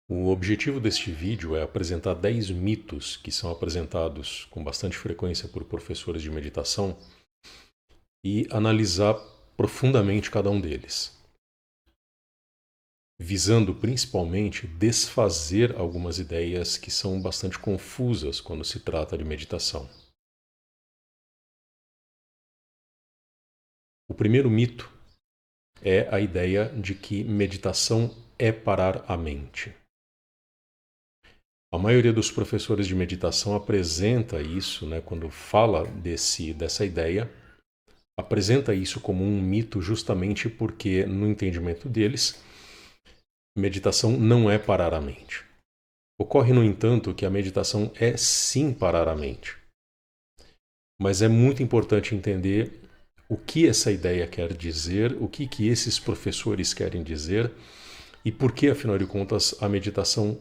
O objetivo deste vídeo é apresentar 10 mitos que são apresentados com bastante frequência por professores de meditação e analisar profundamente cada um deles, visando principalmente desfazer algumas ideias que são bastante confusas quando se trata de meditação. O primeiro mito é a ideia de que meditação é parar a mente. A maioria dos professores de meditação apresenta isso, quando fala dessa ideia, apresenta isso como um mito justamente porque, no entendimento deles, meditação não é parar a mente. Ocorre, no entanto, que a meditação é sim parar a mente. Mas é muito importante entender o que essa ideia quer dizer, o que esses professores querem dizer e por que, afinal de contas, a meditação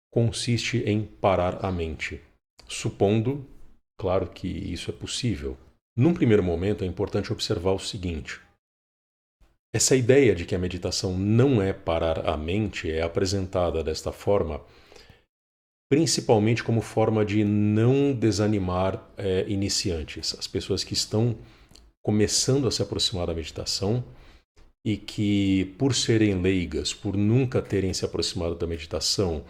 consiste em parar a mente, supondo, claro, que isso é possível. Num primeiro momento, é importante observar o seguinte: essa ideia de que a meditação não é parar a mente é apresentada desta forma principalmente como forma de não desanimar iniciantes, as pessoas que estão começando a se aproximar da meditação e que, por serem leigas, por nunca terem se aproximado da meditação,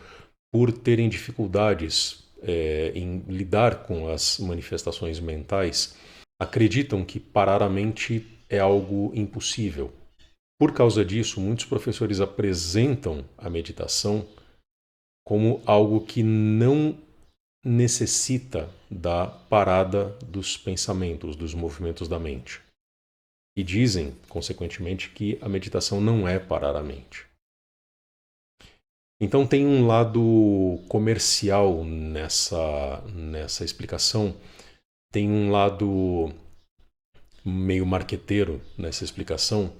por terem dificuldades em lidar com as manifestações mentais, acreditam que parar a mente é algo impossível. Por causa disso, muitos professores apresentam a meditação como algo que não necessita da parada dos pensamentos, dos movimentos da mente. E dizem, consequentemente, que a meditação não é parar a mente. Então tem um lado comercial nessa explicação, tem um lado meio marqueteiro nessa explicação,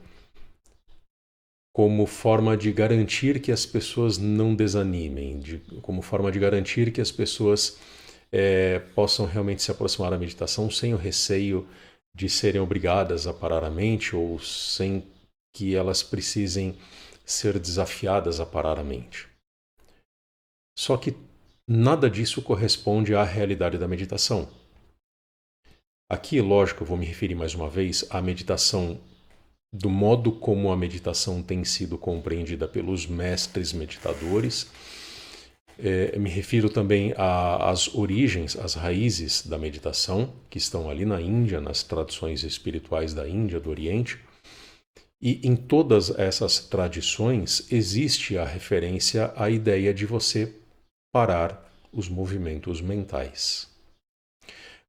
como forma de garantir que as pessoas não desanimem, como forma de garantir que as pessoas possam realmente se aproximar da meditação sem o receio de serem obrigadas a parar a mente ou sem que elas precisem ser desafiadas a parar a mente. Só que nada disso corresponde à realidade da meditação. Aqui, lógico, eu vou me referir mais uma vez à meditação do modo como a meditação tem sido compreendida pelos mestres meditadores. Me refiro também às origens, às raízes da meditação, que estão ali na Índia, nas tradições espirituais da Índia, do Oriente. E em todas essas tradições existe a referência à ideia de você parar os movimentos mentais.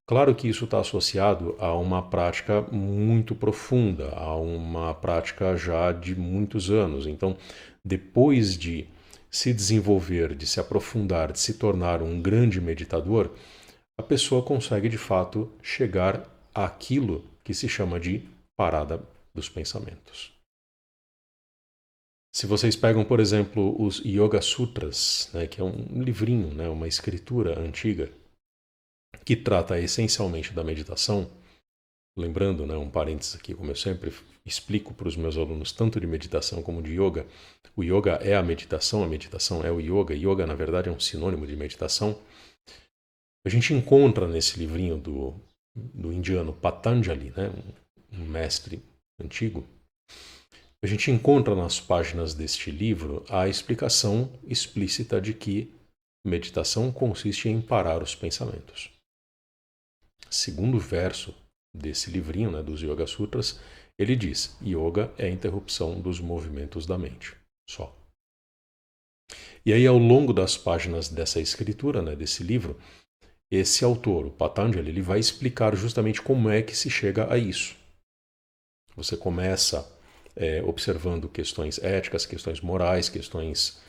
Claro que isso está associado a uma prática muito profunda, a uma prática já de muitos anos. Então, depois de se desenvolver, de se aprofundar, de se tornar um grande meditador, a pessoa consegue de fato chegar àquilo que se chama de parada dos pensamentos. Se vocês pegam, por exemplo, os Yoga Sutras, que é um livrinho, uma escritura antiga, que trata essencialmente da meditação, lembrando, um parênteses aqui, como eu sempre explico para os meus alunos, tanto de meditação como de yoga, o yoga é a meditação é o yoga, yoga na verdade é um sinônimo de meditação. A gente encontra nesse livrinho do indiano Patanjali, um mestre antigo, a gente encontra nas páginas deste livro a explicação explícita de que meditação consiste em parar os pensamentos. Segundo verso desse livrinho, dos Yoga Sutras, ele diz: yoga é a interrupção dos movimentos da mente, só. E aí, ao longo das páginas dessa escritura, desse livro, esse autor, o Patanjali, ele vai explicar justamente como é que se chega a isso. Você começa observando questões éticas, questões morais, questões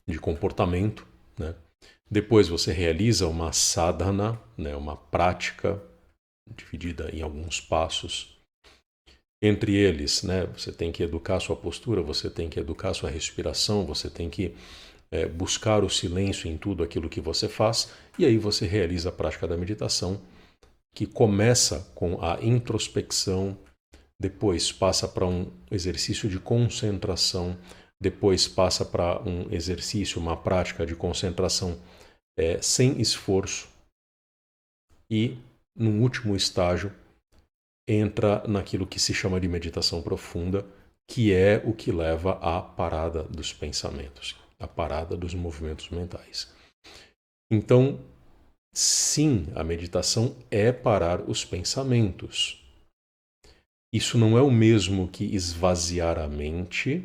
de comportamento, Depois você realiza uma sadhana, uma prática dividida em alguns passos. Entre eles, você tem que educar sua postura, você tem que educar sua respiração, você tem que buscar o silêncio em tudo aquilo que você faz, e aí você realiza a prática da meditação, que começa com a introspecção, depois passa para um exercício de concentração, depois passa para um exercício, uma prática de concentração sem esforço e, no último estágio, entra naquilo que se chama de meditação profunda, que é o que leva à parada dos pensamentos, à parada dos movimentos mentais. Então, sim, a meditação é parar os pensamentos. Isso não é o mesmo que esvaziar a mente,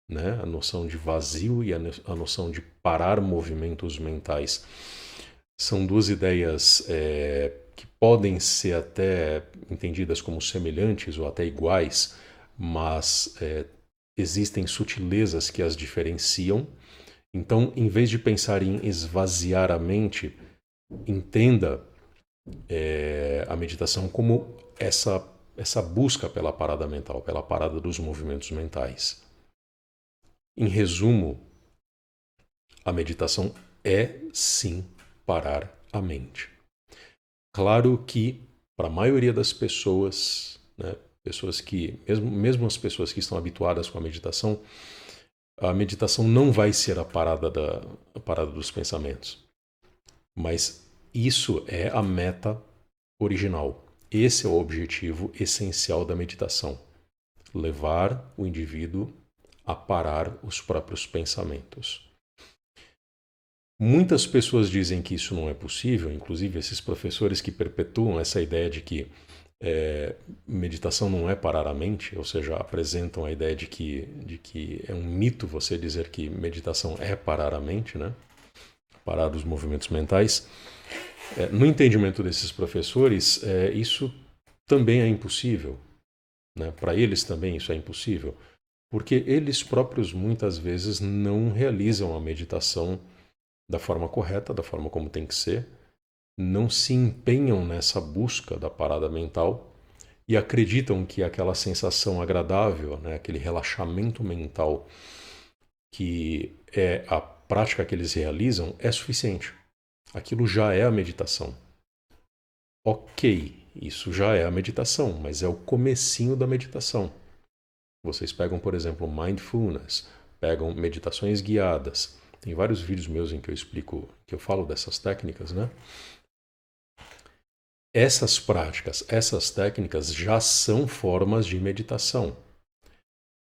né? A noção de vazio e a noção de parar movimentos mentais são duas ideias que podem ser até entendidas como semelhantes ou até iguais, mas existem sutilezas que as diferenciam. Então, em vez de pensar em esvaziar a mente, entenda a meditação como essa busca pela parada mental, pela parada dos movimentos mentais. Em resumo, a meditação é sim parar a mente. Claro que para a maioria das pessoas, né, pessoas que, mesmo as pessoas que estão habituadas com a meditação não vai ser a parada dos pensamentos. Mas isso é a meta original. Esse é o objetivo essencial da meditação. Levar o indivíduo a parar os próprios pensamentos. Muitas pessoas dizem que isso não é possível, inclusive esses professores que perpetuam essa ideia de que meditação não é parar a mente, ou seja, apresentam a ideia de que é um mito você dizer que meditação é parar a mente, né? Parar os movimentos mentais. No entendimento desses professores, isso também é impossível. Né? Para eles também isso é impossível, porque eles próprios muitas vezes não realizam a meditação da forma correta, da forma como tem que ser, não se empenham nessa busca da parada mental e acreditam que aquela sensação agradável, né, aquele relaxamento mental que é a prática que eles realizam é suficiente. Aquilo já é a meditação. Ok, isso já é a meditação, mas é o comecinho da meditação. Vocês pegam, por exemplo, mindfulness, pegam meditações guiadas. Tem vários vídeos meus em que eu explico, que eu falo dessas técnicas, né? Essas práticas, essas técnicas já são formas de meditação.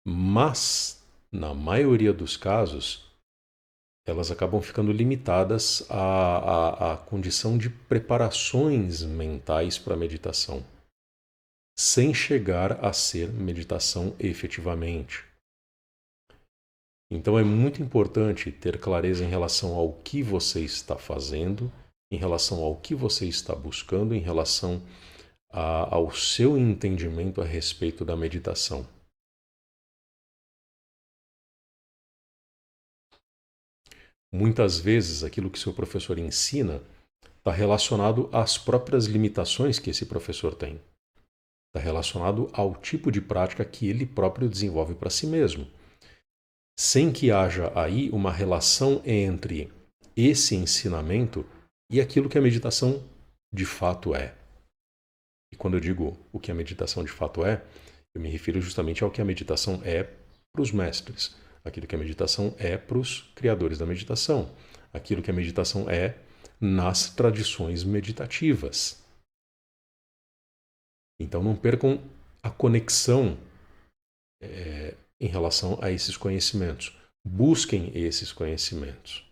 Mas, na maioria dos casos, elas acabam ficando limitadas à condição de preparações mentais para a meditação, sem chegar a ser meditação efetivamente. Então é muito importante ter clareza em relação ao que você está fazendo, em relação ao que você está buscando, em relação ao seu entendimento a respeito da meditação. Muitas vezes aquilo que seu professor ensina está relacionado às próprias limitações que esse professor tem. Está relacionado ao tipo de prática que ele próprio desenvolve para si mesmo. Sem que haja aí uma relação entre esse ensinamento e aquilo que a meditação de fato é. E quando eu digo o que a meditação de fato é, eu me refiro justamente ao que a meditação é para os mestres, aquilo que a meditação é para os criadores da meditação, aquilo que a meditação é nas tradições meditativas. Então não percam a conexão em relação a esses conhecimentos. Busquem esses conhecimentos.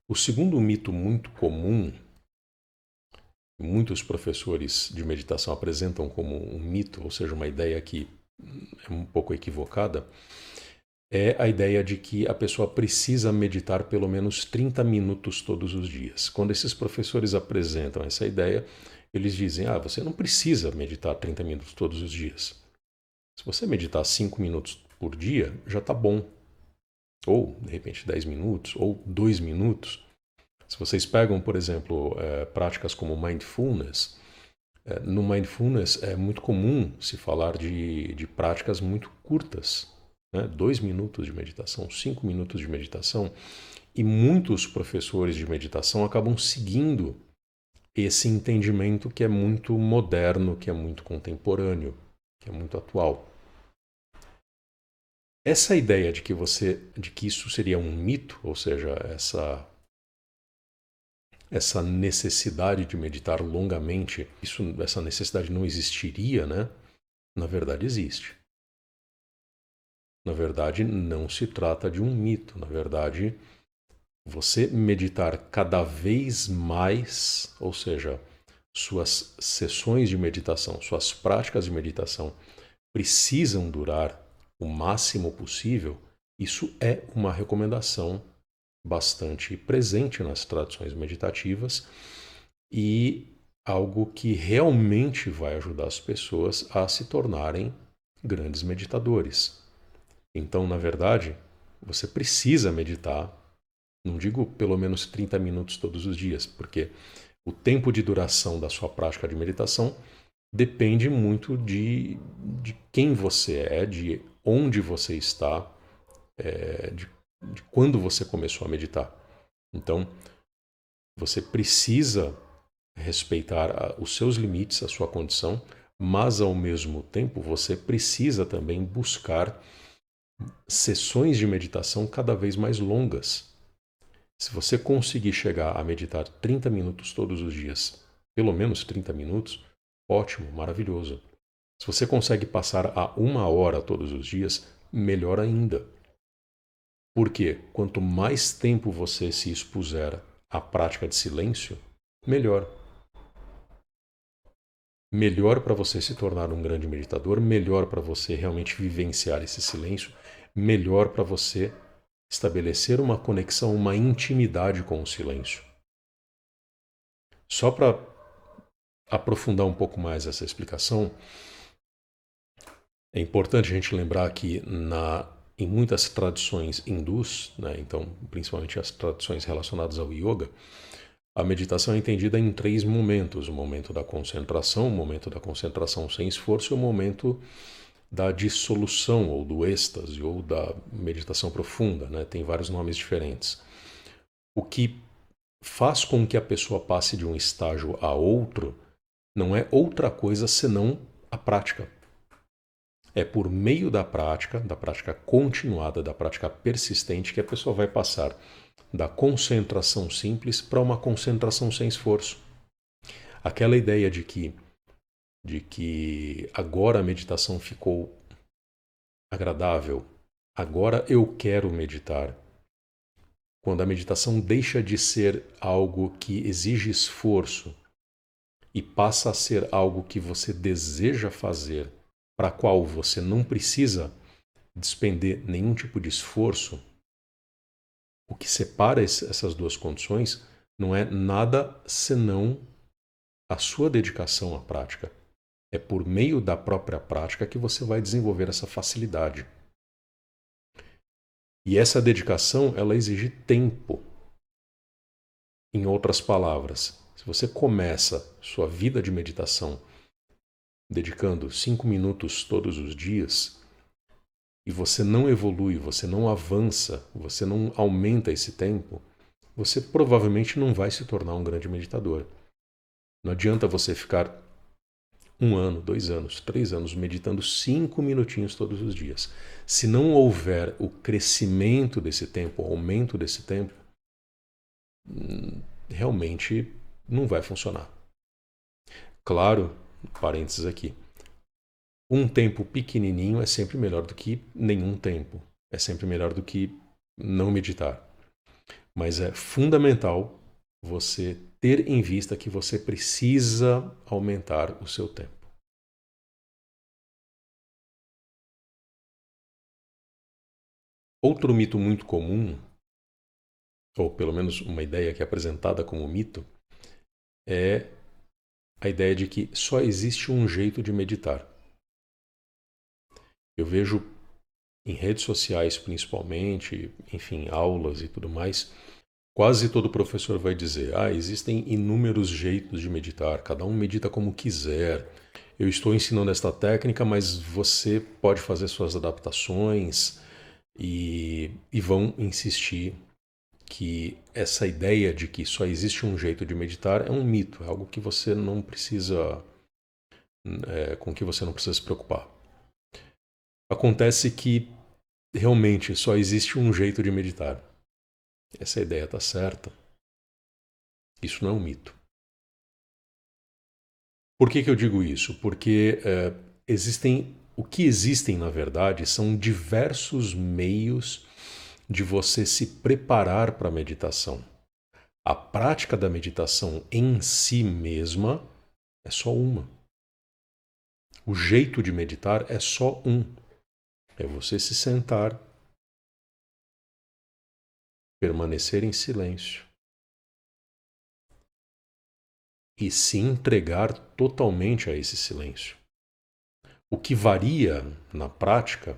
O segundo mito muito comum, muitos professores de meditação apresentam como um mito, ou seja, uma ideia que é um pouco equivocada, é a ideia de que a pessoa precisa meditar pelo menos 30 minutos todos os dias. Quando esses professores apresentam essa ideia, eles dizem, você não precisa meditar 30 minutos todos os dias. Se você meditar 5 minutos por dia, já está bom. Ou, de repente, 10 minutos, ou 2 minutos. Se vocês pegam, por exemplo, práticas como mindfulness, no mindfulness é muito comum se falar de práticas muito curtas, né? 2 minutos de meditação, 5 minutos de meditação, e muitos professores de meditação acabam seguindo esse entendimento que é muito moderno, que é muito contemporâneo. que é muito atual. Essa ideia de que isso seria um mito, ou seja, essa necessidade de meditar longamente, essa necessidade não existiria, né? Na verdade existe. Na verdade, não se trata de um mito. Na verdade, você meditar cada vez mais, ou seja, suas sessões de meditação, suas práticas de meditação precisam durar o máximo possível, isso é uma recomendação bastante presente nas tradições meditativas e algo que realmente vai ajudar as pessoas a se tornarem grandes meditadores. Então, na verdade, você precisa meditar, não digo pelo menos 30 minutos todos os dias, porque o tempo de duração da sua prática de meditação depende muito de quem você é, de onde você está, de quando você começou a meditar. Então, você precisa respeitar os seus limites, a sua condição, mas ao mesmo tempo você precisa também buscar sessões de meditação cada vez mais longas. Se você conseguir chegar a meditar 30 minutos todos os dias, pelo menos 30 minutos, ótimo, maravilhoso. Se você consegue passar a 1 hora todos os dias, melhor ainda. Porque quanto mais tempo você se expuser à prática de silêncio, melhor. Melhor para você se tornar um grande meditador, melhor para você realmente vivenciar esse silêncio, melhor para você estabelecer uma conexão, uma intimidade com o silêncio. Só para aprofundar um pouco mais essa explicação, é importante a gente lembrar que em muitas tradições hindus, né, então principalmente as tradições relacionadas ao yoga, a meditação é entendida em 3 momentos: o momento da concentração, o momento da concentração sem esforço e o momento da dissolução, ou do êxtase, ou da meditação profunda, né? Tem vários nomes diferentes. O que faz com que a pessoa passe de um estágio a outro não é outra coisa senão a prática. É por meio da prática continuada, da prática persistente, que a pessoa vai passar da concentração simples para uma concentração sem esforço. Aquela ideia de que agora a meditação ficou agradável, agora eu quero meditar. Quando a meditação deixa de ser algo que exige esforço e passa a ser algo que você deseja fazer, para a qual você não precisa despender nenhum tipo de esforço, o que separa essas duas condições não é nada senão a sua dedicação à prática. É por meio da própria prática que você vai desenvolver essa facilidade. E essa dedicação, ela exige tempo. Em outras palavras, se você começa sua vida de meditação dedicando 5 minutos todos os dias e você não evolui, você não avança, você não aumenta esse tempo, você provavelmente não vai se tornar um grande meditador. Não adianta você ficar 1 ano, 2 anos, 3 anos meditando 5 minutinhos todos os dias. Se não houver o crescimento desse tempo, o aumento desse tempo, realmente não vai funcionar. Claro, parênteses aqui, um tempo pequenininho é sempre melhor do que nenhum tempo. É sempre melhor do que não meditar. Mas é fundamental você ter em vista que você precisa aumentar o seu tempo. Outro mito muito comum, ou pelo menos uma ideia que é apresentada como mito, é a ideia de que só existe um jeito de meditar. Eu vejo em redes sociais principalmente, enfim, aulas e tudo mais, quase todo professor vai dizer: existem inúmeros jeitos de meditar, cada um medita como quiser. Eu estou ensinando esta técnica, mas você pode fazer suas adaptações, e vão insistir que essa ideia de que só existe um jeito de meditar é um mito, é algo que você não precisa com que você não precisa se preocupar. Acontece que realmente só existe um jeito de meditar. Essa ideia está certa. Isso não é um mito. Por que eu digo isso? Porque o que existem, na verdade, são diversos meios de você se preparar para a meditação. A prática da meditação em si mesma é só uma. O jeito de meditar é só um. É você se sentar, permanecer em silêncio e se entregar totalmente a esse silêncio. O que varia na prática,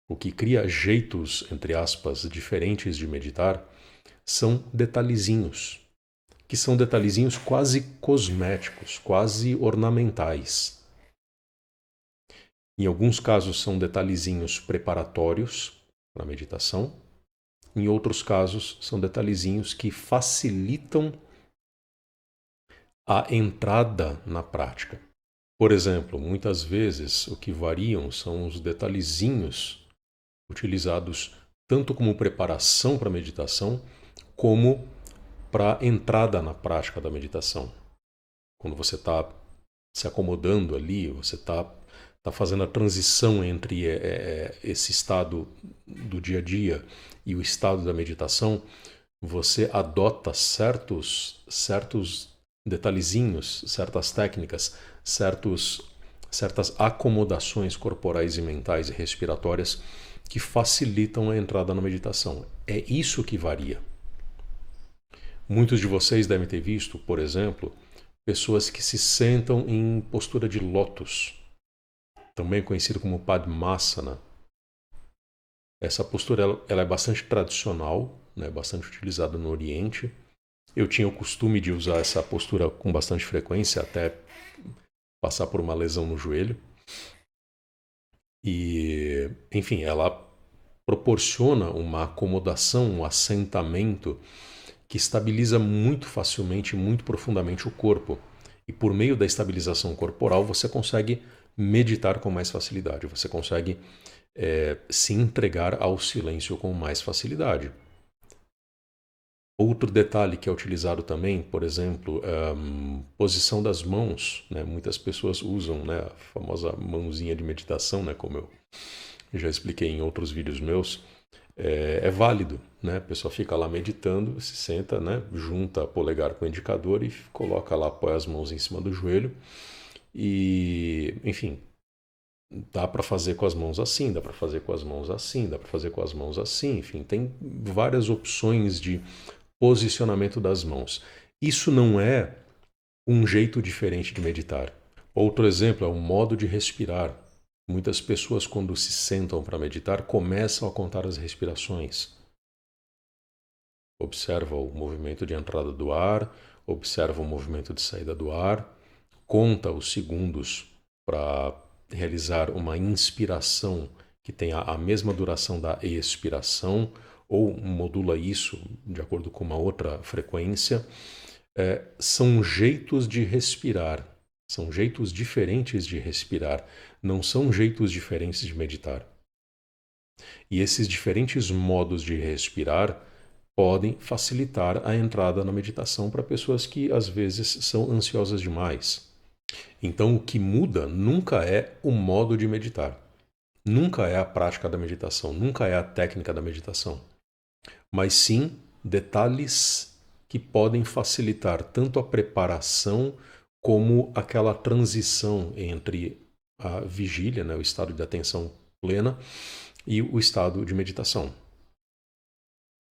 o que cria jeitos, entre aspas, diferentes de meditar, são detalhezinhos, que são detalhezinhos quase cosméticos, quase ornamentais. Em alguns casos são detalhezinhos preparatórios para a meditação, em outros casos são detalhezinhos que facilitam a entrada na prática. Por exemplo, muitas vezes o que variam são os detalhezinhos utilizados tanto como preparação para a meditação, como para a entrada na prática da meditação. Quando você está se acomodando ali, você está fazendo a transição entre esse estado do dia a dia e o estado da meditação, você adota certos detalhezinhos, certas técnicas, certas acomodações corporais e mentais e respiratórias que facilitam a entrada na meditação. É isso que varia. Muitos de vocês devem ter visto, por exemplo, pessoas que se sentam em postura de lótus, também conhecido como Padmasana. Essa postura ela é bastante tradicional, né, bastante utilizada no Oriente. Eu tinha o costume de usar essa postura com bastante frequência até passar por uma lesão no joelho. E, enfim, ela proporciona uma acomodação, um assentamento que estabiliza muito facilmente, muito profundamente o corpo. E por meio da estabilização corporal você consegue meditar com mais facilidade, você consegue se entregar ao silêncio com mais facilidade. Outro detalhe que é utilizado também, por exemplo, posição das mãos. Né? Muitas pessoas usam, né, a famosa mãozinha de meditação, né, como eu já expliquei em outros vídeos meus. É válido, né? A pessoa fica lá meditando, se senta, né? Junta polegar com o indicador e coloca lá, apoia as mãos em cima do joelho e, enfim, dá para fazer com as mãos assim, dá para fazer com as mãos assim, dá para fazer com as mãos assim, enfim, tem várias opções de posicionamento das mãos. Isso não é um jeito diferente de meditar. Outro exemplo é o modo de respirar. Muitas pessoas, quando se sentam para meditar, começam a contar as respirações. Observa o movimento de entrada do ar, observa o movimento de saída do ar, conta os segundos para realizar uma inspiração que tenha a mesma duração da expiração, ou modula isso de acordo com uma outra frequência. São jeitos de respirar. São jeitos diferentes de respirar, não são jeitos diferentes de meditar. E esses diferentes modos de respirar podem facilitar a entrada na meditação para pessoas que às vezes são ansiosas demais. Então, o que muda nunca é o modo de meditar, nunca é a prática da meditação, nunca é a técnica da meditação, mas sim detalhes que podem facilitar tanto a preparação como aquela transição entre a vigília, né, o estado de atenção plena, e o estado de meditação.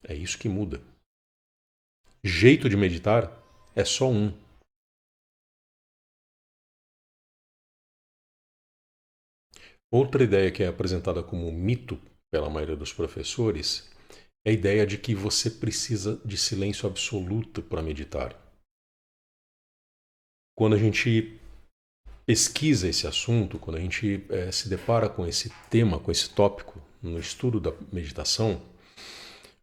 É isso que muda. Jeito de meditar é só um. Outra ideia que é apresentada como mito pela maioria dos professores é a ideia de que você precisa de silêncio absoluto para meditar. Quando a gente pesquisa esse assunto, quando a gente se depara com esse tema, com esse tópico no estudo da meditação,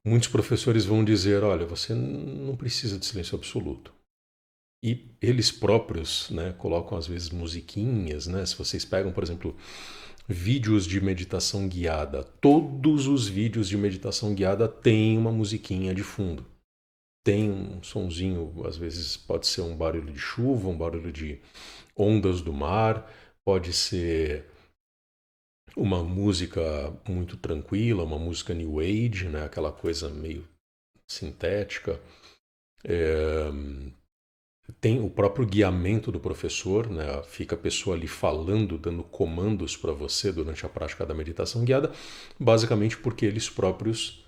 muitos professores vão dizer, olha, você não precisa de silêncio absoluto. E eles próprios, né, colocam às vezes musiquinhas, né? Se vocês pegam, por exemplo, vídeos de meditação guiada, todos os vídeos de meditação guiada têm uma musiquinha de fundo. Tem um sonzinho, às vezes pode ser um barulho de chuva, um barulho de ondas do mar, pode ser uma música muito tranquila, uma música New Age, né? Aquela coisa meio sintética. Tem o próprio guiamento do professor, né? Fica a pessoa ali falando, dando comandos para você durante a prática da meditação guiada, basicamente porque eles próprios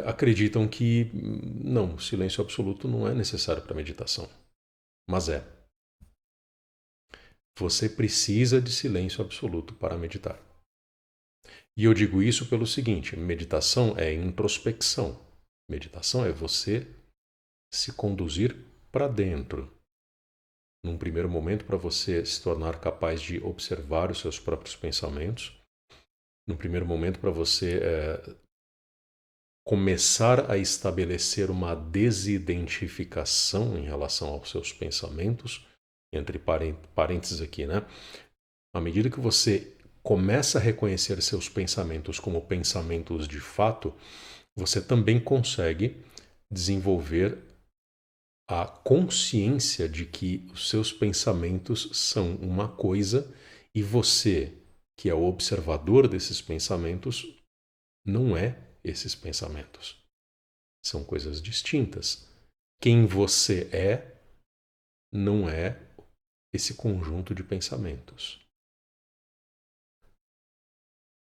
acreditam que não, silêncio absoluto não é necessário para meditação. Mas é. Você precisa de silêncio absoluto para meditar. E eu digo isso pelo seguinte: meditação é introspecção. Meditação é você se conduzir para dentro. Num primeiro momento, para você se tornar capaz de observar os seus próprios pensamentos. Num primeiro momento, para você começar a estabelecer uma desidentificação em relação aos seus pensamentos, entre parênteses aqui, né? À medida que você começa a reconhecer seus pensamentos como pensamentos de fato, você também consegue desenvolver a consciência de que os seus pensamentos são uma coisa e você, que é o observador desses pensamentos, não é esses pensamentos. São coisas distintas. Quem você é não é esse conjunto de pensamentos.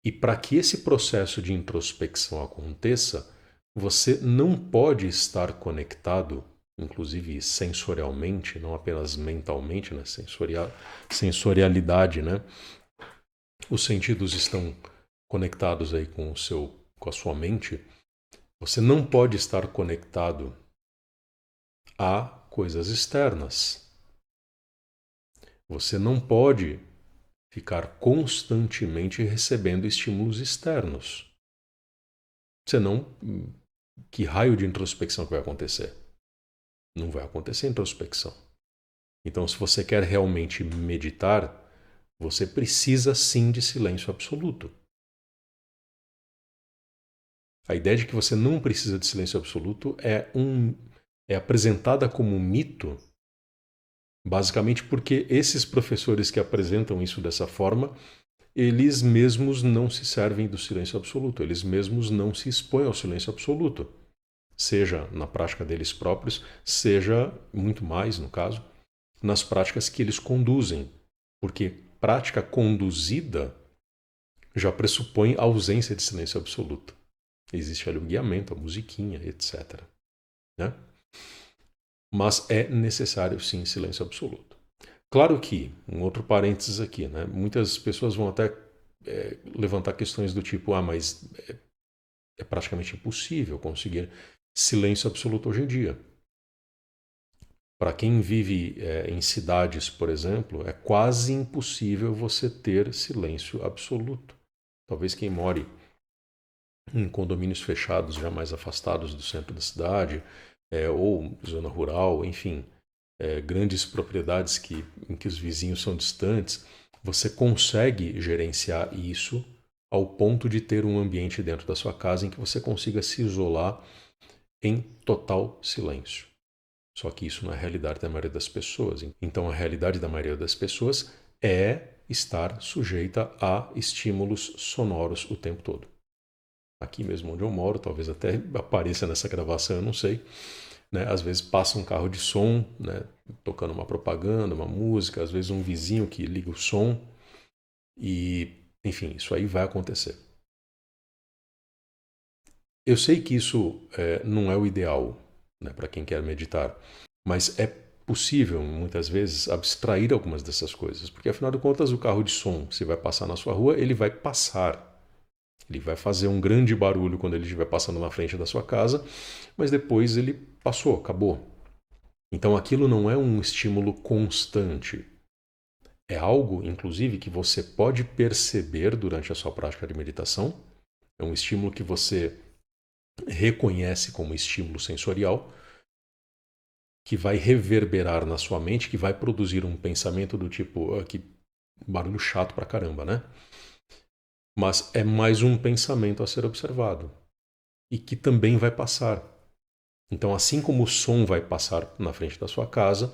E para que esse processo de introspecção aconteça, você não pode estar conectado, inclusive sensorialmente, não apenas mentalmente, né? Sensorialidade, né? Os sentidos estão conectados aí com a sua mente. Você não pode estar conectado a coisas externas. Você não pode ficar constantemente recebendo estímulos externos. Senão, que raio de introspecção que vai acontecer? Não vai acontecer introspecção. Então, se você quer realmente meditar, você precisa sim de silêncio absoluto. A ideia de que você não precisa de silêncio absoluto é apresentada como um mito, basicamente porque esses professores que apresentam isso dessa forma, eles mesmos não se servem do silêncio absoluto, eles mesmos não se expõem ao silêncio absoluto, seja na prática deles próprios, seja, muito mais no caso, nas práticas que eles conduzem, porque prática conduzida já pressupõe a ausência de silêncio absoluto. Existe ali o guiamento, a musiquinha, etc. Né? Mas é necessário, sim, silêncio absoluto. Claro que, um outro parênteses aqui, né? Muitas pessoas vão até levantar questões do tipo, mas é praticamente impossível conseguir silêncio absoluto hoje em dia. Para quem vive em cidades, por exemplo, é quase impossível você ter silêncio absoluto. Talvez quem more em condomínios fechados, já mais afastados do centro da cidade, ou zona rural, enfim, grandes propriedades em que os vizinhos são distantes, você consegue gerenciar isso ao ponto de ter um ambiente dentro da sua casa em que você consiga se isolar em total silêncio. Só que isso não é a realidade da maioria das pessoas. Então, a realidade da maioria das pessoas é estar sujeita a estímulos sonoros o tempo todo. Aqui mesmo onde eu moro, talvez até apareça nessa gravação, eu não sei. Né? Às vezes passa um carro de som, né? Tocando uma propaganda, uma música, às vezes um vizinho que liga o som. E, enfim, isso aí vai acontecer. Eu sei que isso não é o ideal, né, para quem quer meditar, mas é possível, muitas vezes, abstrair algumas dessas coisas, porque afinal de contas, o carro de som, se vai passar na sua rua, ele vai passar. Ele vai fazer um grande barulho quando ele estiver passando na frente da sua casa, mas depois ele passou, acabou. Então aquilo não é um estímulo constante. É algo, inclusive, que você pode perceber durante a sua prática de meditação. É um estímulo que você reconhece como estímulo sensorial, que vai reverberar na sua mente, que vai produzir um pensamento do tipo, que barulho chato pra caramba, né? Mas é mais um pensamento a ser observado e que também vai passar. Então, assim como o som vai passar na frente da sua casa,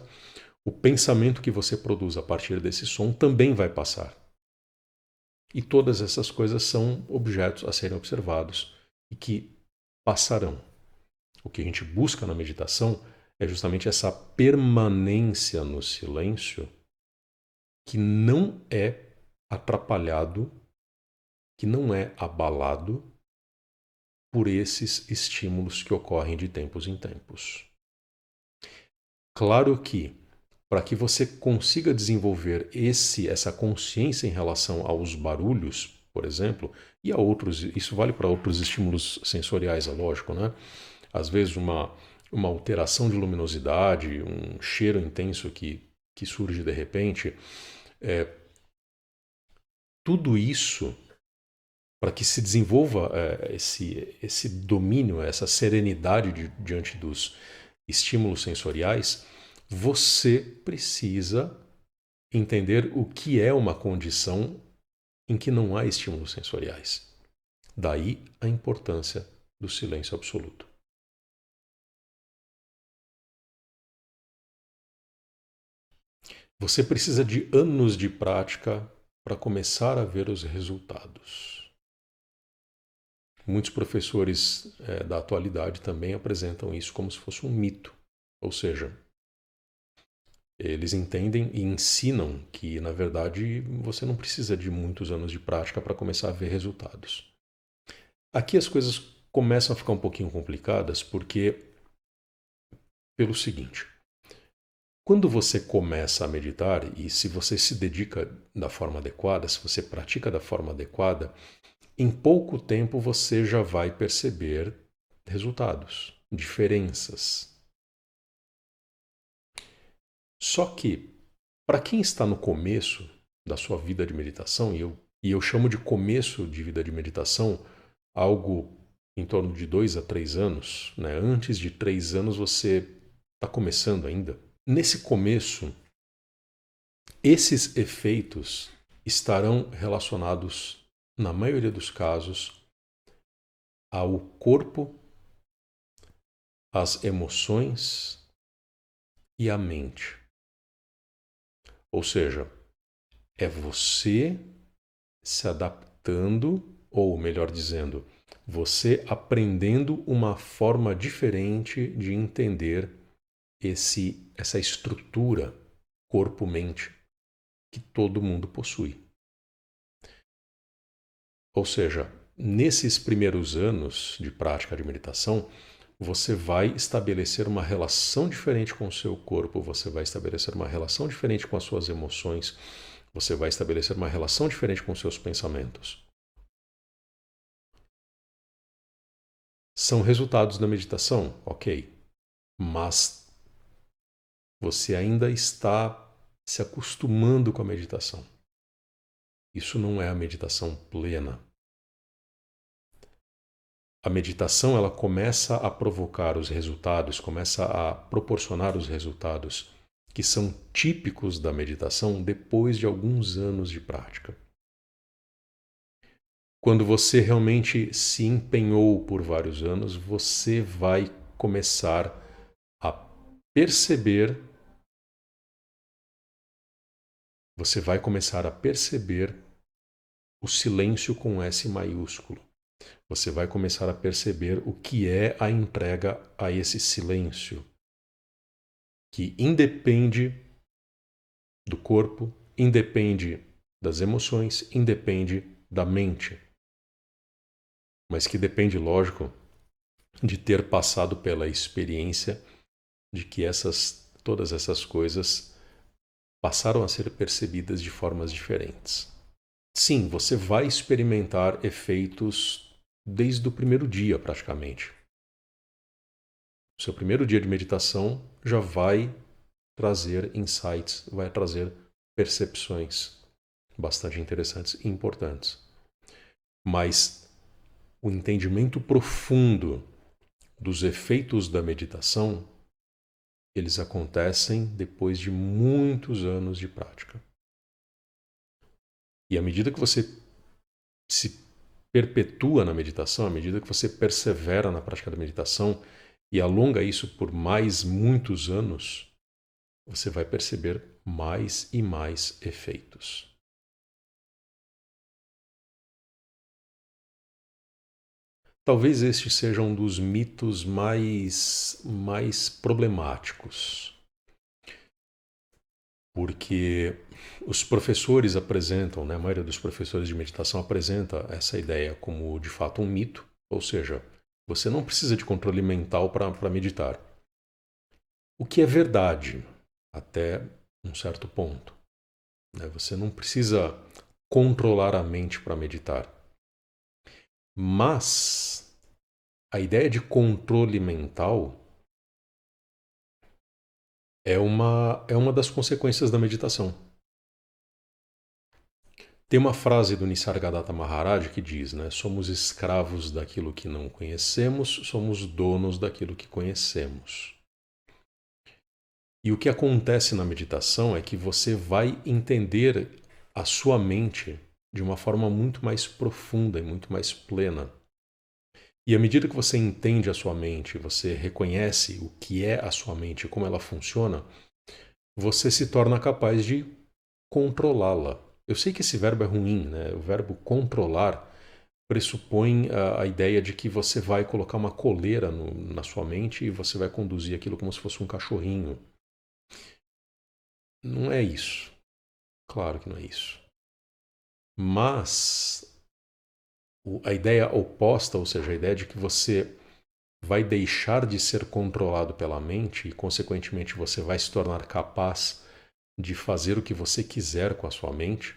o pensamento que você produz a partir desse som também vai passar. E todas essas coisas são objetos a serem observados e que passarão. O que a gente busca na meditação é justamente essa permanência no silêncio que não é atrapalhado, que não é abalado por esses estímulos que ocorrem de tempos em tempos. Claro que, para que você consiga desenvolver essa consciência em relação aos barulhos, por exemplo, e a outros, isso vale para outros estímulos sensoriais, é lógico, né? Às vezes uma alteração de luminosidade, um cheiro intenso que surge de repente, tudo isso, para que se desenvolva esse domínio, essa serenidade diante dos estímulos sensoriais, você precisa entender o que é uma condição em que não há estímulos sensoriais. Daí a importância do silêncio absoluto. Você precisa de anos de prática para começar a ver os resultados. Muitos professores da atualidade também apresentam isso como se fosse um mito. Ou seja, eles entendem e ensinam que, na verdade, você não precisa de muitos anos de prática para começar a ver resultados. Aqui as coisas começam a ficar um pouquinho complicadas porque, pelo seguinte, quando você começa a meditar e se você se dedica da forma adequada, se você pratica da forma adequada, em pouco tempo você já vai perceber resultados, diferenças. Só que, para quem está no começo da sua vida de meditação, e eu chamo de começo de vida de meditação algo em torno de 2 a 3 anos, né? Antes de 3 anos você está começando ainda. Nesse começo, esses efeitos estarão relacionados, na maioria dos casos, ao corpo, às emoções e à mente. Ou seja, é você se adaptando, ou melhor dizendo, você aprendendo uma forma diferente de entender essa estrutura corpo-mente que todo mundo possui. Ou seja, nesses primeiros anos de prática de meditação, você vai estabelecer uma relação diferente com o seu corpo, você vai estabelecer uma relação diferente com as suas emoções, você vai estabelecer uma relação diferente com os seus pensamentos. São resultados da meditação? Ok. Mas você ainda está se acostumando com a meditação. Isso não é a meditação plena. A meditação ela começa a provocar os resultados, começa a proporcionar os resultados que são típicos da meditação depois de alguns anos de prática. Quando você realmente se empenhou por vários anos, você vai começar a perceber, o silêncio com S maiúsculo. Você vai começar a perceber o que é a entrega a esse silêncio, que independe do corpo, independe das emoções, independe da mente, mas que depende, lógico, de ter passado pela experiência de que todas essas coisas passaram a ser percebidas de formas diferentes. Sim, você vai experimentar efeitos desde o primeiro dia, praticamente. O seu primeiro dia de meditação já vai trazer insights, vai trazer percepções bastante interessantes e importantes. Mas o entendimento profundo dos efeitos da meditação eles acontecem depois de muitos anos de prática. E à medida que você se perpetua na meditação, à medida que você persevera na prática da meditação e alonga isso por mais muitos anos, você vai perceber mais e mais efeitos. Talvez este seja um dos mitos mais problemáticos, porque os professores apresentam, né, a maioria dos professores de meditação apresenta essa ideia como de fato um mito, ou seja, você não precisa de controle mental para meditar. O que é verdade até um certo ponto, né? Você não precisa controlar a mente para meditar. Mas a ideia de controle mental é uma das consequências da meditação. Tem uma frase do Nisargadatta Maharaj que diz, né, somos escravos daquilo que não conhecemos, somos donos daquilo que conhecemos. E o que acontece na meditação é que você vai entender a sua mente de uma forma muito mais profunda e muito mais plena. E à medida que você entende a sua mente, você reconhece o que é a sua mente, como ela funciona, você se torna capaz de controlá-la. Eu sei que esse verbo é ruim, né? O verbo controlar pressupõe a ideia de que você vai colocar uma coleira na sua mente e você vai conduzir aquilo como se fosse um cachorrinho. Não é isso. Claro que não é isso. Mas a ideia oposta, ou seja, a ideia de que você vai deixar de ser controlado pela mente e, consequentemente, você vai se tornar capaz de fazer o que você quiser com a sua mente,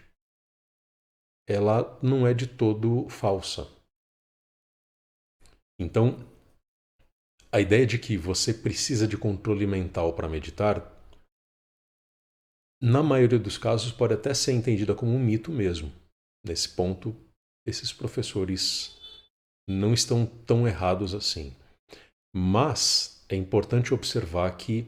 ela não é de todo falsa. Então, a ideia de que você precisa de controle mental para meditar, na maioria dos casos, pode até ser entendida como um mito mesmo. Nesse ponto, esses professores não estão tão errados assim. Mas é importante observar que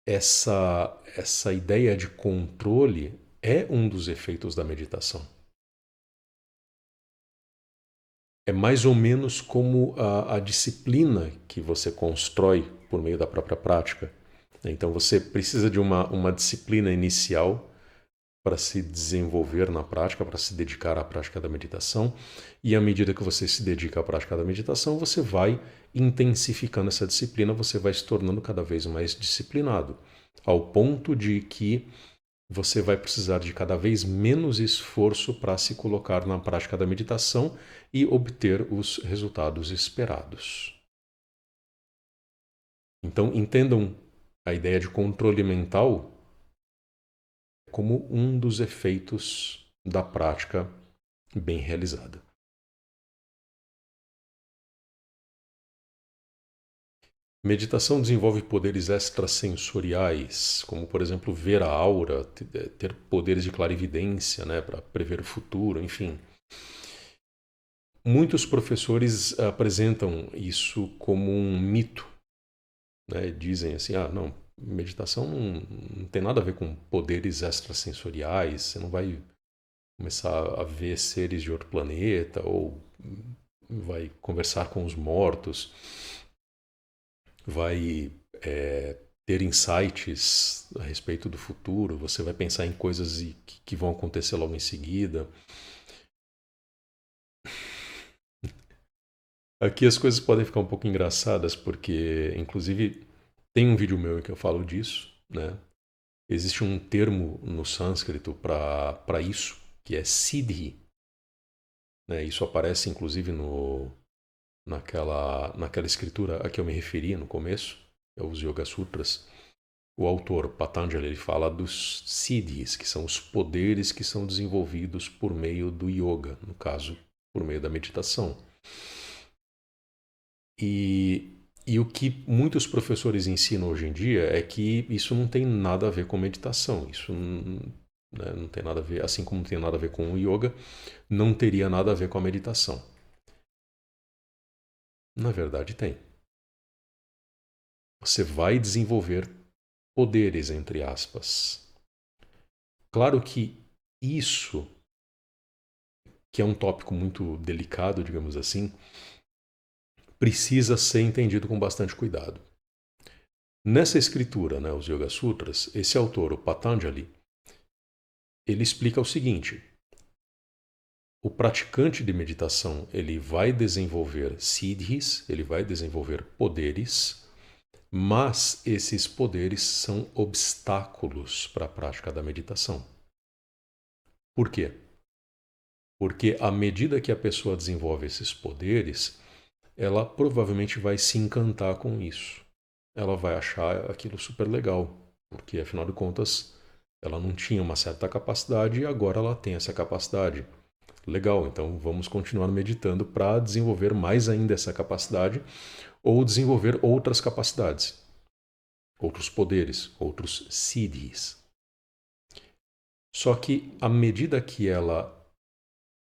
essa ideia de controle é um dos efeitos da meditação. É mais ou menos como a disciplina que você constrói por meio da própria prática. Então você precisa de uma disciplina inicial para se desenvolver na prática, para se dedicar à prática da meditação. E à medida que você se dedica à prática da meditação, você vai intensificando essa disciplina, você vai se tornando cada vez mais disciplinado, ao ponto de que você vai precisar de cada vez menos esforço para se colocar na prática da meditação e obter os resultados esperados. Então, entendam a ideia de controle mental como um dos efeitos da prática bem realizada. Meditação desenvolve poderes extrasensoriais, como, por exemplo, ver a aura, ter poderes de clarividência, né, para prever o futuro, enfim. Muitos professores apresentam isso como um mito, né? Dizem assim, não, meditação não tem nada a ver com poderes extrasensoriais, você não vai começar a ver seres de outro planeta ou vai conversar com os mortos, vai ter insights a respeito do futuro, você vai pensar em coisas que vão acontecer logo em seguida. Aqui as coisas podem ficar um pouco engraçadas, porque, inclusive, tem um vídeo meu em que eu falo disso, né? Existe um termo no sânscrito para isso, que é siddhi. Né? Isso aparece, inclusive, naquela escritura a que eu me referi no começo, é os Yoga Sutras. O autor, Patanjali, ele fala dos siddhis, que são os poderes que são desenvolvidos por meio do yoga, no caso, por meio da meditação. E o que muitos professores ensinam hoje em dia é que isso não tem nada a ver com meditação. Isso não tem nada a ver, assim como não tem nada a ver com o yoga, não teria nada a ver com a meditação. Na verdade, tem. você vai desenvolver poderes, entre aspas. Claro que isso, que é um tópico muito delicado, digamos assim, precisa ser entendido com bastante cuidado. Nessa escritura, né, os Yoga Sutras, esse autor, o Patanjali, ele explica o seguinte: o praticante de meditação, ele vai desenvolver siddhis, ele vai desenvolver poderes, mas esses poderes são obstáculos para a prática da meditação. Por quê? Porque à medida que a pessoa desenvolve esses poderes, ela provavelmente vai se encantar com isso. Ela vai achar aquilo super legal, porque afinal de contas ela não tinha uma certa capacidade e agora ela tem essa capacidade. Legal, então vamos continuar meditando para desenvolver mais ainda essa capacidade ou desenvolver outras capacidades, outros poderes, outros siddhis. Só que à medida que ela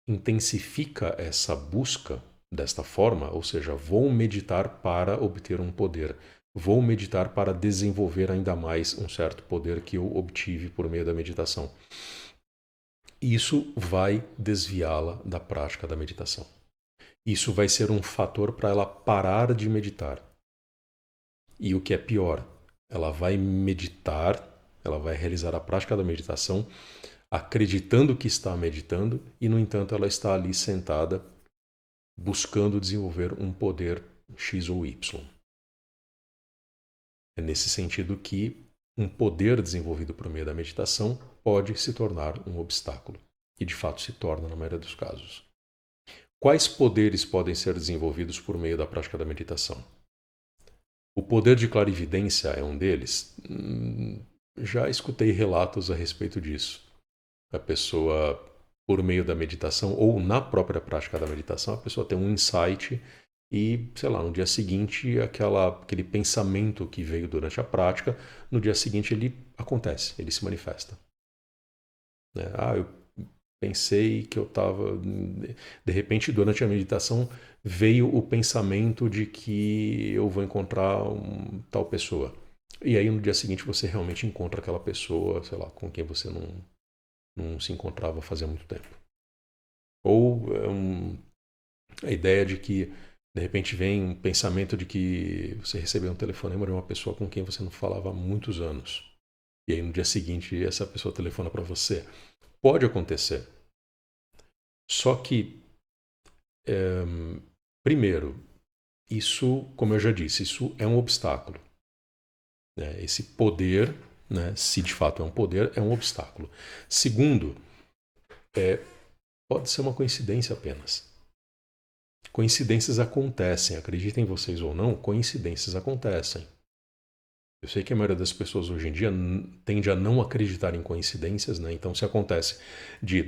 intensifica essa busca desta forma, ou seja, vou meditar para obter um poder, vou meditar para desenvolver ainda mais um certo poder que eu obtive por meio da meditação. Isso vai desviá-la da prática da meditação. Isso vai ser um fator para ela parar de meditar. E o que é pior, ela vai meditar, ela vai realizar a prática da meditação acreditando que está meditando e, no entanto, ela está ali sentada buscando desenvolver um poder X ou Y. É nesse sentido que um poder desenvolvido por meio da meditação pode se tornar um obstáculo. E, de fato, se torna na maioria dos casos. Quais poderes podem ser desenvolvidos por meio da prática da meditação? O poder de clarividência é um deles? Já escutei relatos a respeito disso. A pessoa, por meio da meditação ou na própria prática da meditação, a pessoa tem um insight e, sei lá, no dia seguinte, aquele pensamento que veio durante a prática, no dia seguinte ele acontece, ele se manifesta. Eu pensei que eu estava... De repente, durante a meditação, veio o pensamento de que eu vou encontrar tal pessoa. E aí, no dia seguinte, você realmente encontra aquela pessoa, sei lá, com quem você não se encontrava fazia muito tempo. Ou a ideia de que, de repente, vem um pensamento de que você recebeu um telefonema de uma pessoa com quem você não falava há muitos anos. E aí, no dia seguinte, essa pessoa telefona para você. Pode acontecer. Só que, primeiro, isso, como eu já disse, isso é um obstáculo. Esse poder, se de fato é um poder, é um obstáculo. Segundo, pode ser uma coincidência apenas. Coincidências acontecem, acreditem vocês ou não, coincidências acontecem. Eu sei que a maioria das pessoas hoje em dia tende a não acreditar em coincidências, né? Então, se acontece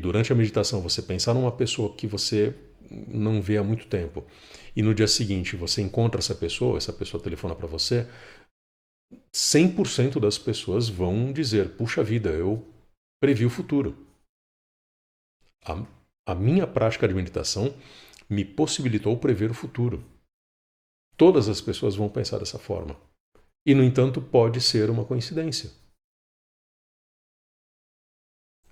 durante a meditação, você pensar numa pessoa que você não vê há muito tempo, e no dia seguinte você encontra essa pessoa telefona para você, 100% das pessoas vão dizer: puxa vida, eu previ o futuro. A minha prática de meditação me possibilitou prever o futuro. Todas as pessoas vão pensar dessa forma. E, no entanto, pode ser uma coincidência.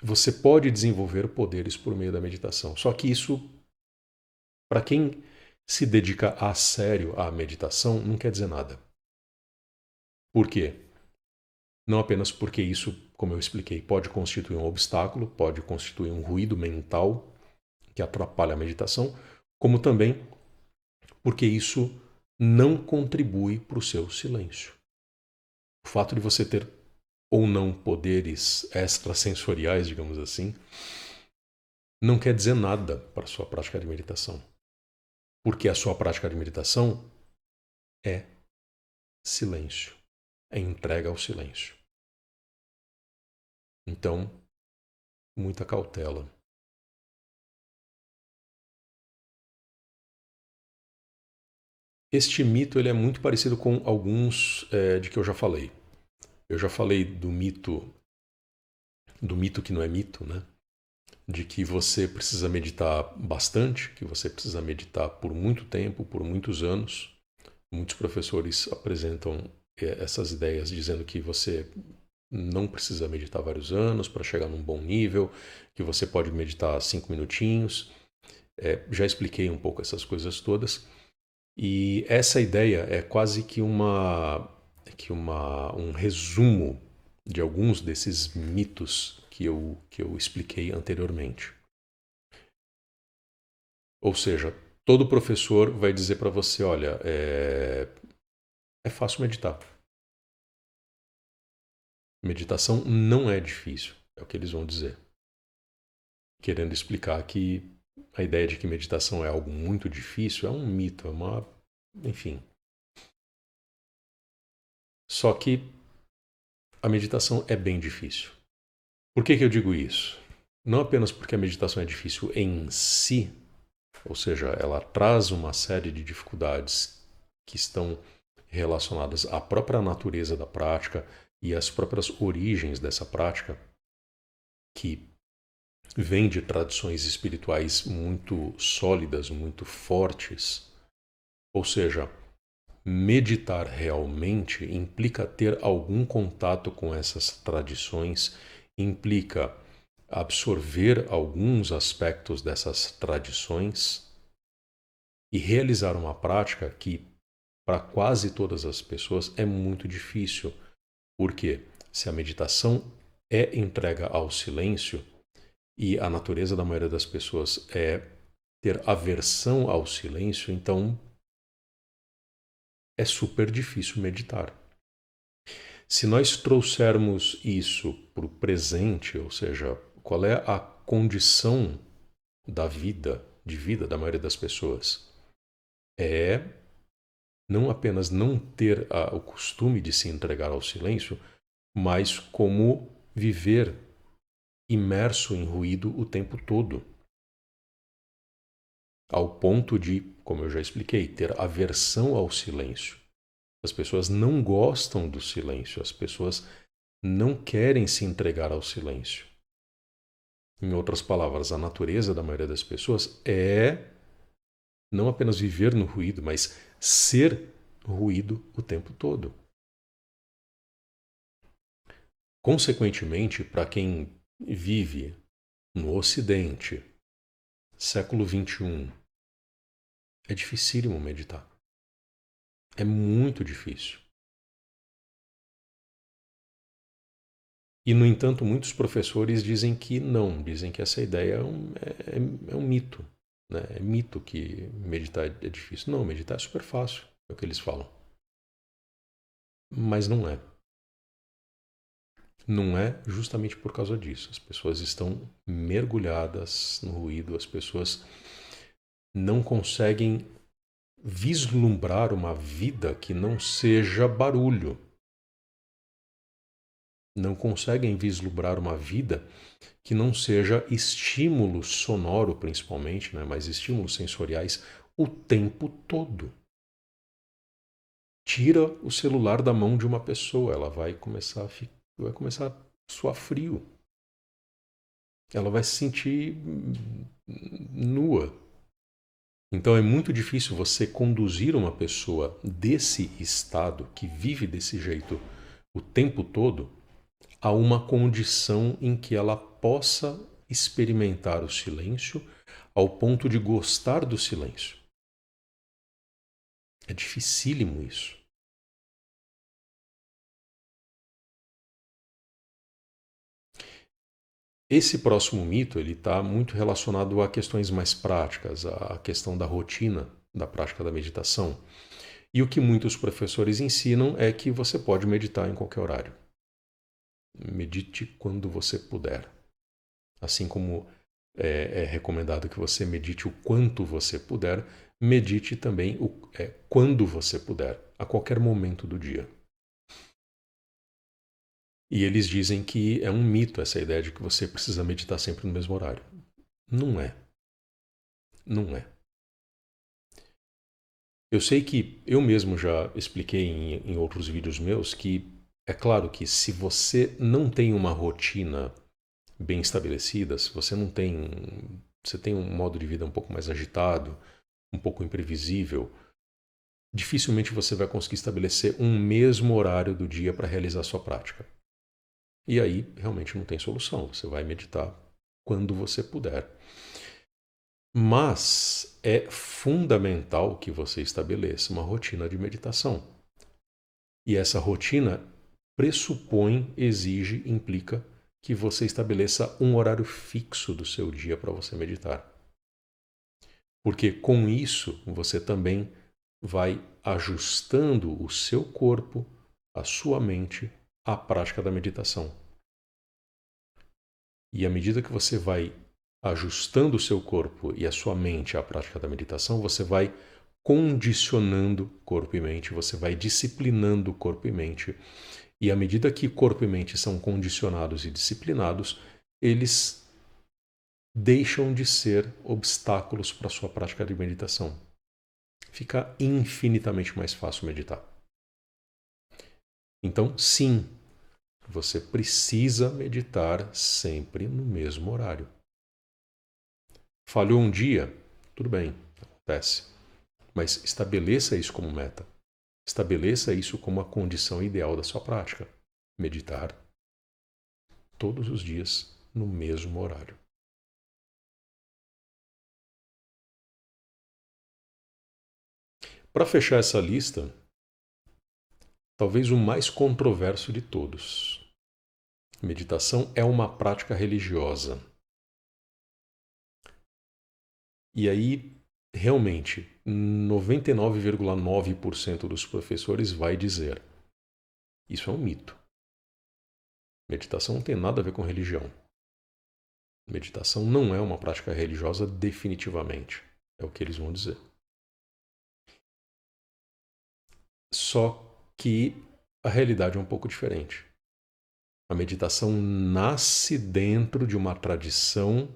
Você pode desenvolver poderes por meio da meditação. Só que isso, para quem se dedica a sério à meditação, não quer dizer nada. Por quê? Não apenas porque isso, como eu expliquei, pode constituir um obstáculo, pode constituir um ruído mental que atrapalha a meditação, como também porque isso não contribui para o seu silêncio. O fato de você ter ou não poderes extrasensoriais, digamos assim, não quer dizer nada para a sua prática de meditação. Porque a sua prática de meditação é silêncio, é entrega ao silêncio. Então, muita cautela. Este mito ele é muito parecido com alguns de que eu já falei. Eu já falei do mito que não é mito, né? De que você precisa meditar bastante, que você precisa meditar por muito tempo, por muitos anos. Muitos professores apresentam essas ideias dizendo que você não precisa meditar vários anos para chegar num bom nível, que você pode meditar 5 minutinhos. Já expliquei um pouco essas coisas todas. E essa ideia é quase que um resumo de alguns desses mitos que eu expliquei anteriormente. Ou seja, todo professor vai dizer para você, olha, é fácil meditar. Meditação não é difícil, é o que eles vão dizer. Querendo explicar que a ideia de que meditação é algo muito difícil é um mito, enfim. Só que a meditação é bem difícil. Por que eu digo isso? Não apenas porque a meditação é difícil em si, ou seja, ela traz uma série de dificuldades que estão relacionadas à própria natureza da prática e às próprias origens dessa prática, que vem de tradições espirituais muito sólidas, muito fortes. Ou seja, meditar realmente implica ter algum contato com essas tradições, implica absorver alguns aspectos dessas tradições e realizar uma prática que, para quase todas as pessoas, é muito difícil. Porque se a meditação é entrega ao silêncio, e a natureza da maioria das pessoas é ter aversão ao silêncio, então é super difícil meditar. Se nós trouxermos isso para o presente, ou seja, qual é a condição da vida, de vida da maioria das pessoas, é não apenas não ter o costume de se entregar ao silêncio, mas como viver imerso em ruído o tempo todo. Ao ponto de, como eu já expliquei, ter aversão ao silêncio. As pessoas não gostam do silêncio, as pessoas não querem se entregar ao silêncio. Em outras palavras, a natureza da maioria das pessoas é não apenas viver no ruído, mas ser ruído o tempo todo. Consequentemente, para quem vive no Ocidente, século XXI, é dificílimo meditar. É muito difícil. E, no entanto, muitos professores dizem que não, dizem que essa ideia é um mito. Né? É mito que meditar é difícil. Não, meditar é super fácil, é o que eles falam. Mas não é. Não é justamente por causa disso. As pessoas estão mergulhadas no ruído, as pessoas não conseguem vislumbrar uma vida que não seja barulho. Não conseguem vislumbrar uma vida que não seja estímulo sonoro, principalmente, né, mas estímulos sensoriais o tempo todo. Tira o celular da mão de uma pessoa, ela vai começar a suar frio. Ela vai se sentir nua. Então é muito difícil você conduzir uma pessoa desse estado, que vive desse jeito o tempo todo, a uma condição em que ela possa experimentar o silêncio ao ponto de gostar do silêncio. É dificílimo isso. Esse próximo mito ele está muito relacionado a questões mais práticas, a questão da rotina da prática da meditação. E o que muitos professores ensinam é que você pode meditar em qualquer horário. Medite quando você puder. Assim como é recomendado que você medite o quanto você puder, medite também quando você puder, a qualquer momento do dia. E eles dizem que é um mito essa ideia de que você precisa meditar sempre no mesmo horário. Não é. Não é. Eu sei que eu mesmo já expliquei em outros vídeos meus que é claro que se você não tem uma rotina bem estabelecida, se você não tem, você tem um modo de vida um pouco mais agitado, um pouco imprevisível, dificilmente você vai conseguir estabelecer um mesmo horário do dia para realizar a sua prática. E aí realmente não tem solução. Você vai meditar quando você puder. Mas é fundamental que você estabeleça uma rotina de meditação. E essa rotina pressupõe, exige, implica que você estabeleça um horário fixo do seu dia para você meditar. Porque com isso você também vai ajustando o seu corpo, a sua mente, à prática da meditação. E à medida que você vai ajustando o seu corpo e a sua mente à prática da meditação, você vai condicionando corpo e mente, você vai disciplinando corpo e mente. E à medida que corpo e mente são condicionados e disciplinados, eles deixam de ser obstáculos para a sua prática de meditação. Fica infinitamente mais fácil meditar. Então, sim, você precisa meditar sempre no mesmo horário. Falhou um dia? Tudo bem, acontece. Mas estabeleça isso como meta. Estabeleça isso como a condição ideal da sua prática. Meditar todos os dias no mesmo horário. Para fechar essa lista, talvez o mais controverso de todos. Meditação é uma prática religiosa. E aí, realmente, 99,9% dos professores vai dizer: isso é um mito. Meditação não tem nada a ver com religião. Meditação não é uma prática religiosa definitivamente. É o que eles vão dizer. Só que a realidade é um pouco diferente. A meditação nasce dentro de uma tradição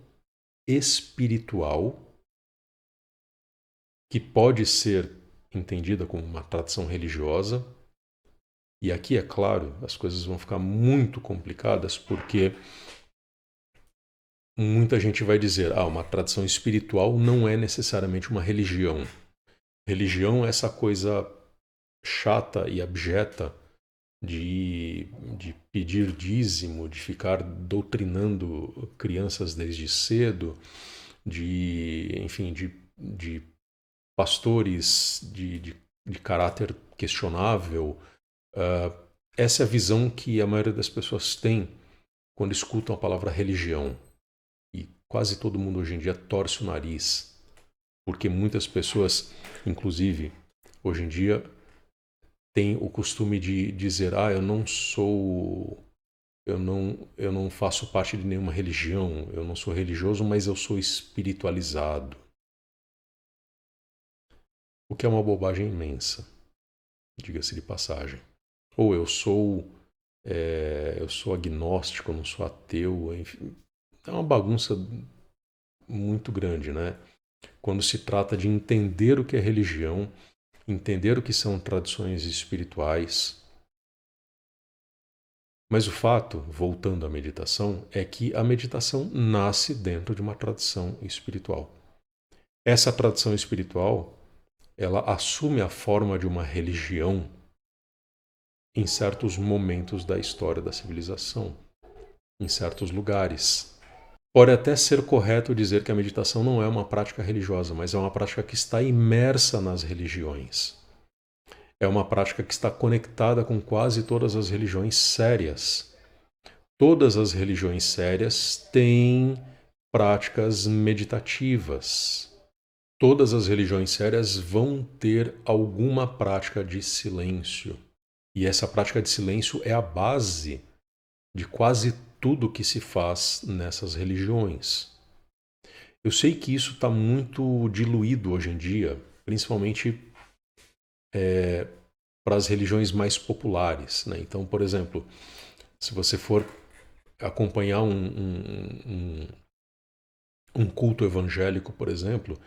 espiritual que pode ser entendida como uma tradição religiosa. E aqui, é claro, as coisas vão ficar muito complicadas porque muita gente vai dizer: uma tradição espiritual não é necessariamente uma religião. Religião é essa coisa chata e abjeta de pedir dízimo, de ficar doutrinando crianças desde cedo, enfim, de pastores de caráter questionável. Essa é a visão que a maioria das pessoas tem quando escutam a palavra religião. E quase todo mundo hoje em dia torce o nariz, porque muitas pessoas, inclusive, hoje em dia, têm o costume de dizer: eu não sou, eu não faço parte de nenhuma religião, eu não sou religioso, mas eu sou espiritualizado. O que é uma bobagem imensa, diga-se de passagem. Ou eu sou agnóstico, eu não sou ateu, enfim. É uma bagunça muito grande, né? Quando se trata de entender o que é religião, entender o que são tradições espirituais. Mas o fato, voltando à meditação, é que a meditação nasce dentro de uma tradição espiritual. Essa tradição espiritual, ela assume a forma de uma religião em certos momentos da história da civilização, em certos lugares. Pode até ser correto dizer que a meditação não é uma prática religiosa, mas é uma prática que está imersa nas religiões. É uma prática que está conectada com quase todas as religiões sérias. Todas as religiões sérias têm práticas meditativas. Todas as religiões sérias vão ter alguma prática de silêncio. E essa prática de silêncio é a base de quase tudo que se faz nessas religiões. Eu sei que isso está muito diluído hoje em dia, principalmente para as religiões mais populares, né? Então, por exemplo, se você for acompanhar um culto evangélico, por exemplo,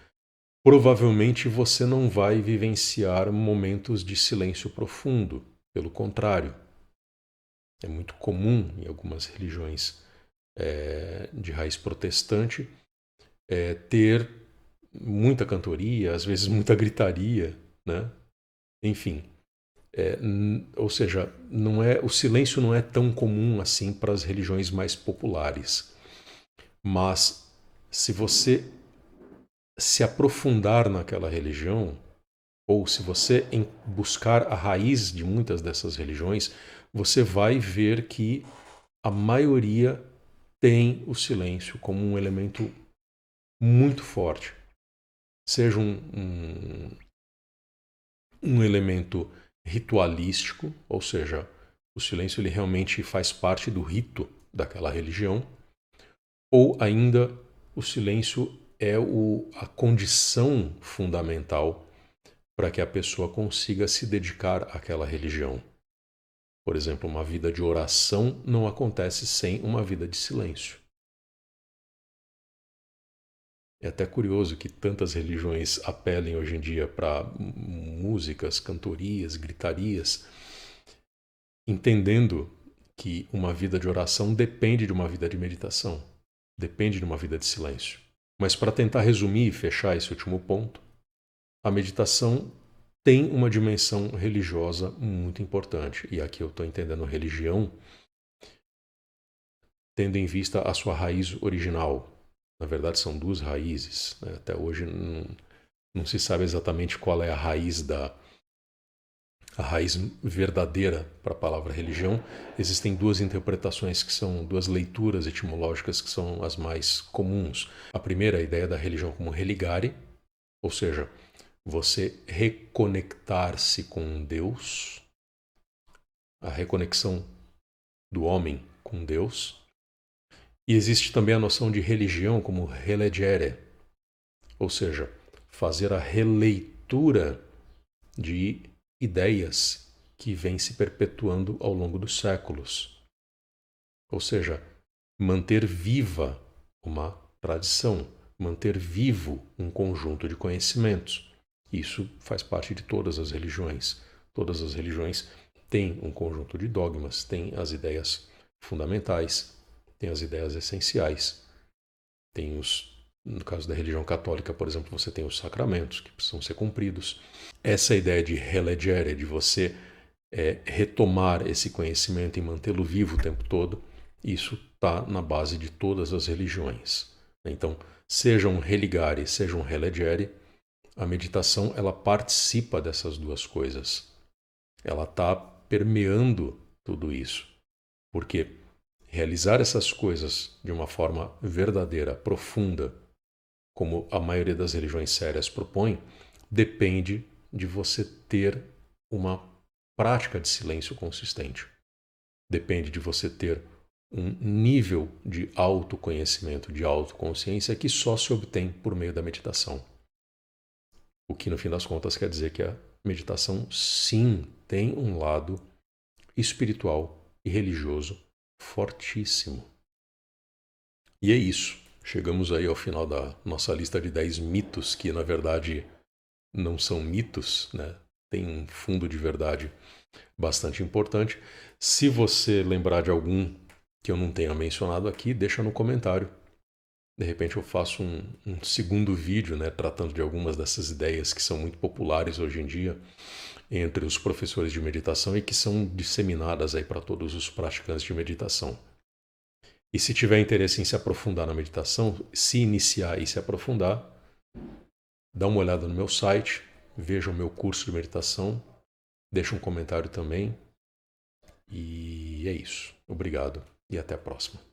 provavelmente você não vai vivenciar momentos de silêncio profundo. Pelo contrário, é muito comum em algumas religiões de raiz protestante ter muita cantoria, às vezes muita gritaria, né? Enfim, ou seja, o silêncio não é tão comum assim para as religiões mais populares. Mas se você se aprofundar naquela religião, ou se você buscar a raiz de muitas dessas religiões, você vai ver que a maioria tem o silêncio como um elemento muito forte. Seja um elemento ritualístico, ou seja, o silêncio ele realmente faz parte do rito daquela religião, ou ainda o silêncio é a condição fundamental para que a pessoa consiga se dedicar àquela religião. Por exemplo, uma vida de oração não acontece sem uma vida de silêncio. É até curioso que tantas religiões apelem hoje em dia para músicas, cantorias, gritarias, entendendo que uma vida de oração depende de uma vida de meditação, depende de uma vida de silêncio. Mas para tentar resumir e fechar esse último ponto, a meditação tem uma dimensão religiosa muito importante. E aqui eu estou entendendo religião tendo em vista a sua raiz original. Na verdade, são duas raízes, né? Até hoje não se sabe exatamente qual é a raiz a raiz verdadeira para a palavra religião. Existem duas interpretações que são duas leituras etimológicas que são as mais comuns. A primeira é a ideia da religião como religare, ou seja, você reconectar-se com Deus, a reconexão do homem com Deus. E existe também a noção de religião como relegere, ou seja, fazer a releitura de ideias que vêm se perpetuando ao longo dos séculos. Ou seja, manter viva uma tradição, manter vivo um conjunto de conhecimentos. Isso faz parte de todas as religiões. Todas as religiões têm um conjunto de dogmas, têm as ideias fundamentais, têm as ideias essenciais. No caso da religião católica, por exemplo, você tem os sacramentos que precisam ser cumpridos. Essa ideia de relegere, de você retomar esse conhecimento e mantê-lo vivo o tempo todo, isso está na base de todas as religiões. Então, seja um religare, seja um relegere, a meditação ela participa dessas duas coisas. Ela está permeando tudo isso. Porque realizar essas coisas de uma forma verdadeira, profunda, como a maioria das religiões sérias propõe, depende de você ter uma prática de silêncio consistente. Depende de você ter um nível de autoconhecimento, de autoconsciência que só se obtém por meio da meditação. O que, no fim das contas, quer dizer que a meditação, sim, tem um lado espiritual e religioso fortíssimo. E é isso. Chegamos aí ao final da nossa lista de 10 mitos que, na verdade, não são mitos, né? Tem um fundo de verdade bastante importante. Se você lembrar de algum que eu não tenha mencionado aqui, deixa no comentário. De repente eu faço um segundo vídeo, né, tratando de algumas dessas ideias que são muito populares hoje em dia entre os professores de meditação e que são disseminadas aí para todos os praticantes de meditação. E se tiver interesse em se aprofundar na meditação, se iniciar e se aprofundar, dá uma olhada no meu site, veja o meu curso de meditação, deixa um comentário também. E é isso. Obrigado e até a próxima.